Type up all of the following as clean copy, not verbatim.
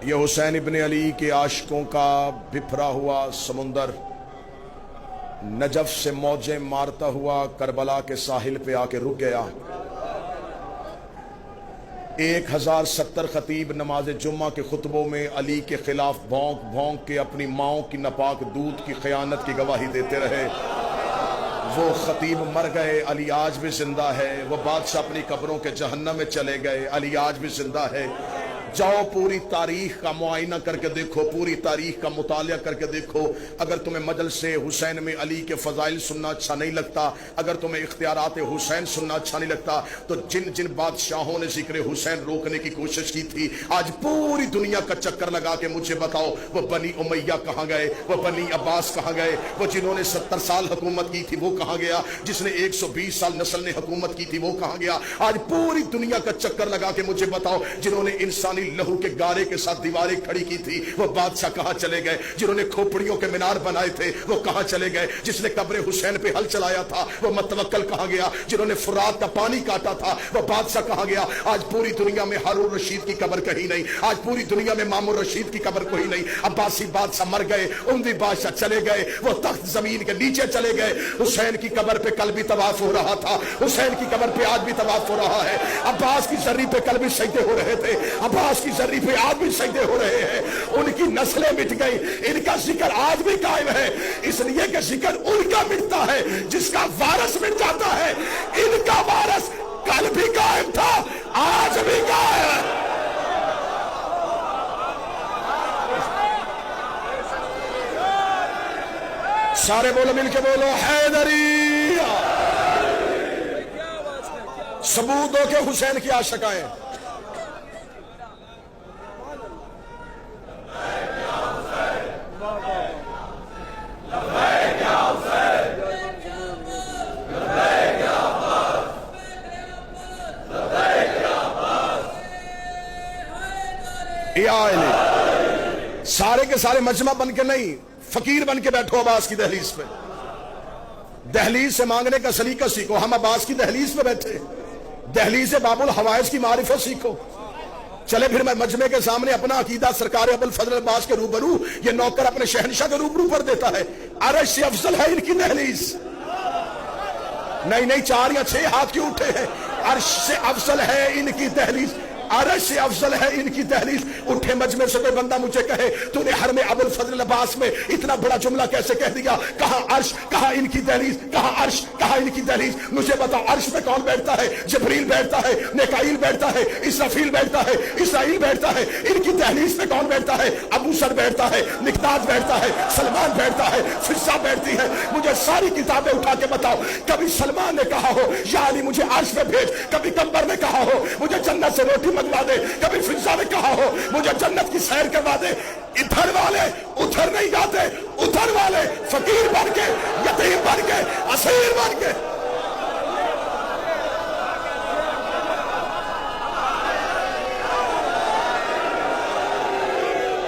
یہ حسین ابن علی کے عاشقوں کا بپھرا ہوا سمندر نجف سے موجیں مارتا ہوا کربلا کے ساحل پہ آ کے رک گیا۔ 1070 خطیب نماز جمعہ کے خطبوں میں علی کے خلاف بھونک بھونک کے اپنی ماؤں کی ناپاک دودھ کی خیانت کی گواہی دیتے رہے۔ وہ خطیب مر گئے، علی آج بھی زندہ ہے۔ وہ بادشاہ اپنی قبروں کے جہنم میں چلے گئے، علی آج بھی زندہ ہے۔ جاؤ پوری تاریخ کا معائنہ کر کے دیکھو، پوری تاریخ کا مطالعہ کر کے دیکھو۔ اگر تمہیں مجلس حسین میں علی کے فضائل سننا اچھا نہیں لگتا، اگر تمہیں اختیارات حسین سننا اچھا نہیں لگتا، تو جن جن بادشاہوں نے ذکر حسین روکنے کی کوشش کی تھی آج پوری دنیا کا چکر لگا کے مجھے بتاؤ وہ بنی امیہ کہاں گئے، وہ بنی عباس کہاں گئے، وہ جنہوں نے 70 سال حکومت کی تھی وہ کہاں گیا، جس نے 120 سال نسل نے حکومت کی تھی وہ کہاں گیا۔ آج پوری دنیا کا چکر لگا کے مجھے بتاؤ جنہوں نے انسانی لہو کے گارے کے ساتھ دیواریں کھڑی کی تھی وہ بادشاہ کہاں چلے گئے، جنہوں نے کھوپڑیوں کے مینار بنائے تھے وہ کہاں چلے گئے، جس نے قبر حسین پہ ہل چلایا تھا وہ متوکل کہاں گیا، جنہوں نے فرات کا پانی کاٹا تھا وہ بادشاہ کہاں گیا۔ آج پوری دنیا میں ہارون رشید کی قبر کہیں نہیں، آج پوری دنیا میں مامون رشید کی قبر کوئی نہیں۔ عباسی بادشاہ مر گئے، اموی بادشاہ چلے گئے، وہ تخت زمین کے نیچے چلے گئے۔ حسین کی قبر پہ کل بھی طواف ہو رہا تھا، حسین کی قبر پہ آج بھی طواف ہو رہا ہے۔ عباس کی زری پہ کل بھی سجدے ہو رہے تھے، عباس کی زری پہ آج بھی سجدے ہو رہے ہیں۔ ان کی نسلیں مٹ گئی، ان کا ذکر آج بھی قائم ہے، اس لیے کہ ذکر ان کا مٹتا ہے جس کا وارث مٹ جاتا ہے۔ ان کا وارث کل بھی قائم تھا، آج بھی قائم ہے۔ سارے بولو، مل کے بولو، حیدری۔ ثبوت ہو کہ حسین کی عاشق آئے۔ سارے کے سارے مجمع بن کے نہیں، فقیر بن کے بیٹھو عباس کی دہلیز پہ۔ دہلیز سے مانگنے کا سلیقہ سیکھو۔ ہم عباس کی دہلیز پہ بیٹھے، دہلیز باب الحوائج کی معرفت سیکھو۔ چلے پھر میں مجمع کے سامنے اپنا عقیدہ سرکار ابوالفضل عباس کے روبرو، یہ نوکر اپنے شہنشاہ کے روبرو پر دیتا ہے۔ عرش سے افضل ہے ان کی دہلیز۔ نہیں 4 یا 6 ہاتھ کیوں اٹھے ہیں؟ عرش سے افضل ہے ان کی دہلیز، عرش سے افضل ہے ان کی دہلیز۔ اٹھے مجمع سے کوئی بندہ مجھے کہے تو نے حرم ابوالفضل عباس میں اتنا بڑا جملہ کیسے کہہ دیا؟ کہاں عرش، کہاں ان کی دہلیز، کہاں عرش، کہاں ان کی دہلیز۔ مجھے بتاؤ عرش پہ کون بیٹھتا ہے؟ جبریل بیٹھتا ہے، میکائیل بیٹھتا ہے، اسرافیل بیٹھتا ہے، اسرائیل بیٹھتا ہے۔ ان کی دہلیز پہ کون بیٹھتا ہے؟ ابو سر بیٹھتا ہے، مقداد بیٹھتا ہے، سلمان بیٹھتا ہے، فضہ بیٹھتی ہے۔ مجھے ساری کتابیں اٹھا کے بتاؤ کبھی سلمان نے کہا ہو یا علی مجھے عرش پہ بھیج، کبھی قمبر نے کہا ہو مجھے جنت سے روٹی منگوا دے، کبھی فضہ نے کہا ہو مجھے جنت کی سیر کروا دے۔ ادھر والے ادھر نہیں جاتے، ادھر والے فقیر بن کے، یتیم بن کے، اسیر بن کے۔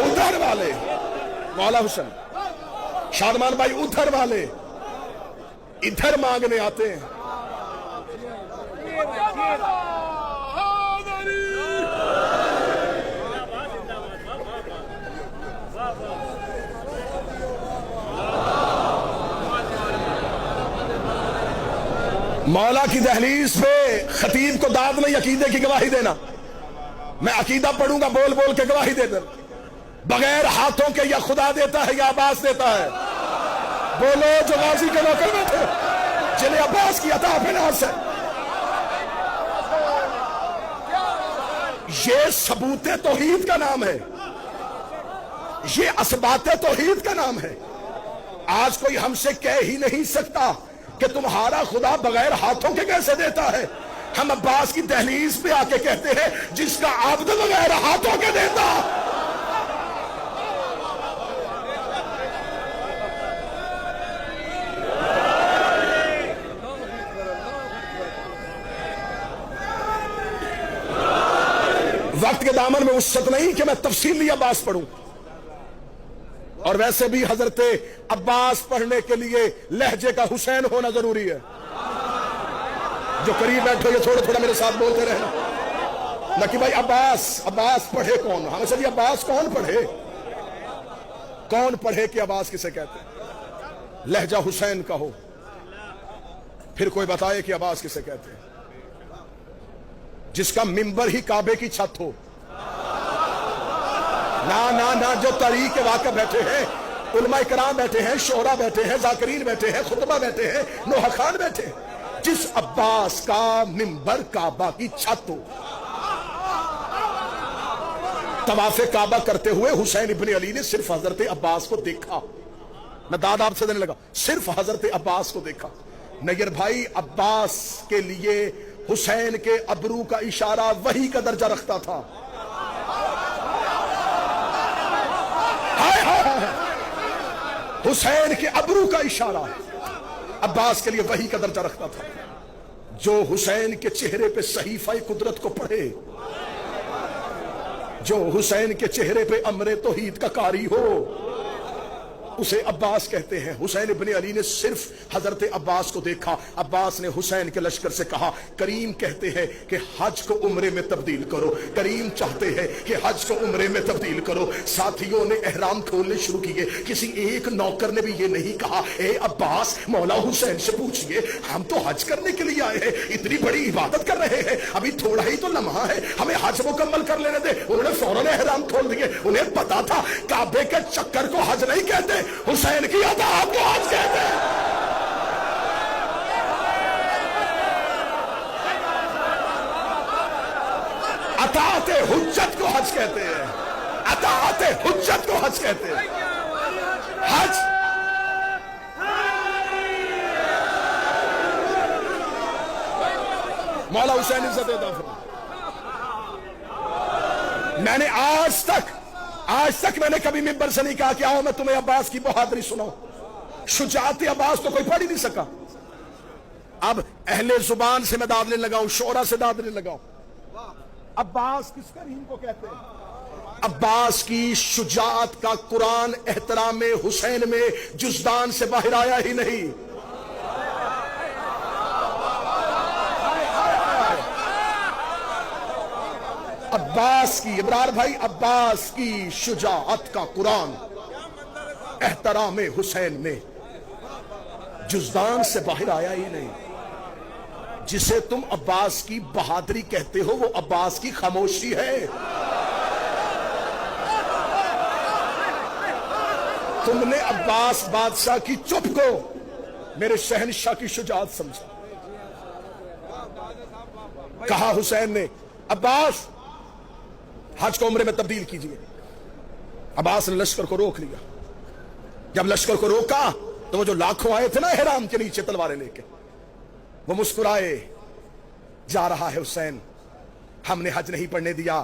ادھر والے مولا حسن شادمان بھائی، ادھر والے ادھر مانگنے آتے ہیں۔ مولا کی دہلیز پہ خطیب کو داد نہیں عقیدے کی گواہی دینا۔ میں عقیدہ پڑھوں گا بول بول کے گواہی دے دیں، بغیر ہاتھوں کے یا خدا دیتا ہے یا عباس دیتا ہے؟ بولو جو غازی کے نوکر میں تھے جنہیں عباس کی عطا پہ ناز ہے۔ یہ ثبوت توحید کا نام ہے، یہ اثبات توحید کا نام ہے۔ آج کوئی ہم سے کہہ ہی نہیں سکتا کہ تمہارا خدا بغیر ہاتھوں کے کیسے دیتا ہے۔ ہم عباس کی دہلیز پہ آ کے کہتے ہیں جس کا عبد بغیر ہاتھوں کے دیتا۔ وقت کے دامن میں وسعت نہیں کہ میں تفصیلی عباس پڑھوں، اور ویسے بھی حضرت عباس پڑھنے کے لیے لہجے کا حسین ہونا ضروری ہے۔ جو قریب بیٹھو یہ تھوڑا تھوڑا میرے ساتھ بولتے رہنا۔ نہ کہ بھائی عباس پڑھے کون؟ ہمیں چلیے عباس کون پڑھے؟ کون پڑھے کہ عباس کسے کہتے ہیں؟ لہجہ حسین کا ہو، پھر کوئی بتائے کہ عباس کسے کہتے ہیں؟ جس کا منبر ہی کعبے کی چھت ہو۔ نہ جو تاریخ کے واقع بیٹھے ہیں، علماء کرام بیٹھے ہیں، شعراء بیٹھے ہیں، ذاکرین بیٹھے ہیں، خطبہ بیٹھے ہیں، نوحہ خان بیٹھے ہیں، جس عباس کا منبر کعبہ کی چھت ہو۔ طواف کعبہ کرتے ہوئے حسین ابن علی نے صرف حضرت عباس کو دیکھا۔ میں داد آپ سے دینے لگا، صرف حضرت عباس کو دیکھا۔ نیر بھائی، عباس کے لیے حسین کے ابرو کا اشارہ وحی کا درجہ رکھتا تھا۔ حسین کے ابرو کا اشارہ عباس کے لیے وحی کا درجہ رکھتا تھا۔ جو حسین کے چہرے پہ صحیفہ قدرت کو پڑھے، جو حسین کے چہرے پہ امر توحید کا قاری ہو، اسے عباس کہتے ہیں۔ حسین ابن علی نے صرف حضرت عباس کو دیکھا۔ عباس نے حسین کے لشکر سے کہا، کریم کہتے ہیں کہ حج کو عمرے میں تبدیل کرو، کریم چاہتے ہیں کہ حج کو عمرے میں تبدیل کرو۔ ساتھیوں نے احرام کھولنے شروع کیے، کسی ایک نوکر نے بھی یہ نہیں کہا، اے عباس مولا حسین سے پوچھئے، ہم تو حج کرنے کے لیے آئے ہیں، اتنی بڑی عبادت کر رہے ہیں، ابھی تھوڑا ہی تو لمحہ ہے، ہمیں حج مکمل کر لینے دے۔ انہوں نے فوراً احرام کھول دیے۔ انہیں پتا تھا کعبے کے چکر کو حج نہیں کہتے، حسین کی اطاعت کو حج کہتے ہیں۔ اطاعت حجت کو حج کہتے ہیں، اطاعت حجت کو حج کہتے ہیں۔ حج مولا حسین عزت عطا فرمائے۔ میں نے آج تک میں نے کبھی منبر سے نہیں کہا کہ آؤ میں تمہیں عباس کی بہادری سناؤں۔ شجاعت عباس تو کوئی پڑھ ہی نہیں سکا۔ اب اہل زبان سے میں داد لینے لگا ہوں، شعرا سے داد لینے لگا ہوں۔ عباس کس کریم کو کہتے ہیں؟ عباس کی شجاعت کا قرآن احترام حسین میں جزدان سے باہر آیا ہی نہیں۔ عباس کی، ابرار بھائی، عباس کی شجاعت کا قرآن احترام حسین میں جزدان سے باہر آیا ہی نہیں۔ جسے تم عباس کی بہادری کہتے ہو وہ عباس کی خاموشی ہے۔ تم نے عباس بادشاہ کی چپ کو میرے شہنشاہ کی شجاعت سمجھا۔ کہا حسین نے، عباس حج کو عمرے میں تبدیل کیجئے۔ عباس نے لشکر کو روک لیا۔ جب لشکر کو روکا تو وہ جو لاکھوں آئے تھے نا احرام کے نیچے تلواریں لے کے، وہ مسکرائے، جا رہا ہے حسین، ہم نے حج نہیں پڑھنے دیا،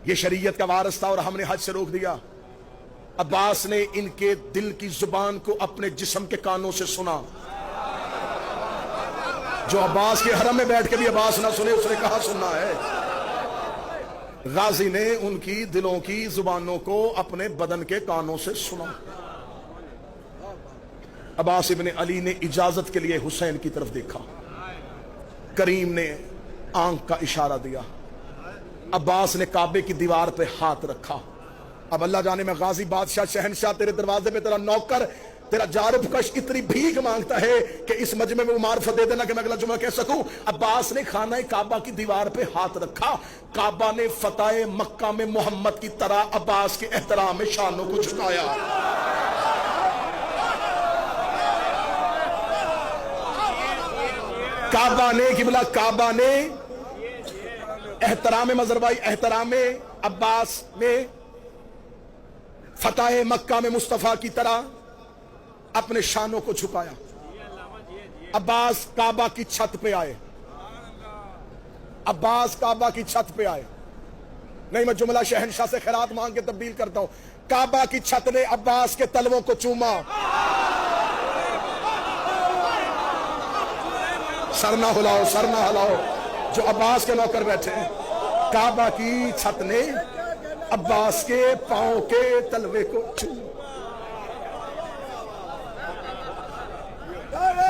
یہ شریعت کا وارث تھا اور ہم نے حج سے روک دیا۔ عباس نے ان کے دل کی زبان کو اپنے جسم کے کانوں سے سنا۔ جو عباس کے حرم میں بیٹھ کے بھی عباس نہ سنے، اس نے کہا سننا ہے۔ غازی نے ان کی دلوں کی زبانوں کو اپنے بدن کے کانوں سے سنا۔ عباس ابن علی نے اجازت کے لیے حسین کی طرف دیکھا، کریم نے آنکھ کا اشارہ دیا، عباس نے کعبے کی دیوار پہ ہاتھ رکھا۔ اب اللہ جانے میں غازی بادشاہ شہنشاہ تیرے دروازے پہ تیرا نوکر، تیرا جارب کش اتنی بھیک مانگتا ہے کہ اس مجمع میں وہ معرفت دے دینا کہ میں اگلا جمعہ کہہ سکوں۔ عباس نے خانہ کعبہ کی دیوار پہ ہاتھ رکھا۔ کعبہ نے فتح مکہ میں محمد کی طرح عباس کے احترام میں شانوں کو جھکایا۔ کعبہ نے قبلہ، کعبہ نے احترام مظہر احترام عباس میں فتح مکہ میں مصطفیٰ کی طرح اپنے شانوں کو چھپایا۔ عباس کعبہ کی چھت پہ آئے، عباس کعبہ کی چھت پہ آئے۔ نہیں، میں جملہ شہنشاہ سے خیرات مانگ کے تبدیل کرتا ہوں۔ کعبہ کی چھت نے عباس کے تلووں کو چوما۔ سر نہ ہلاؤ، سر نہ ہلاؤ جو عباس کے نوکر بیٹھے ہیں۔ کعبہ کی چھت نے عباس کے پاؤں کے تلوے کو چوما۔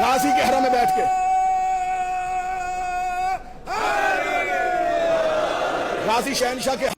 غازی کے حرم میں بیٹھ کے غازی شہنشاہ کے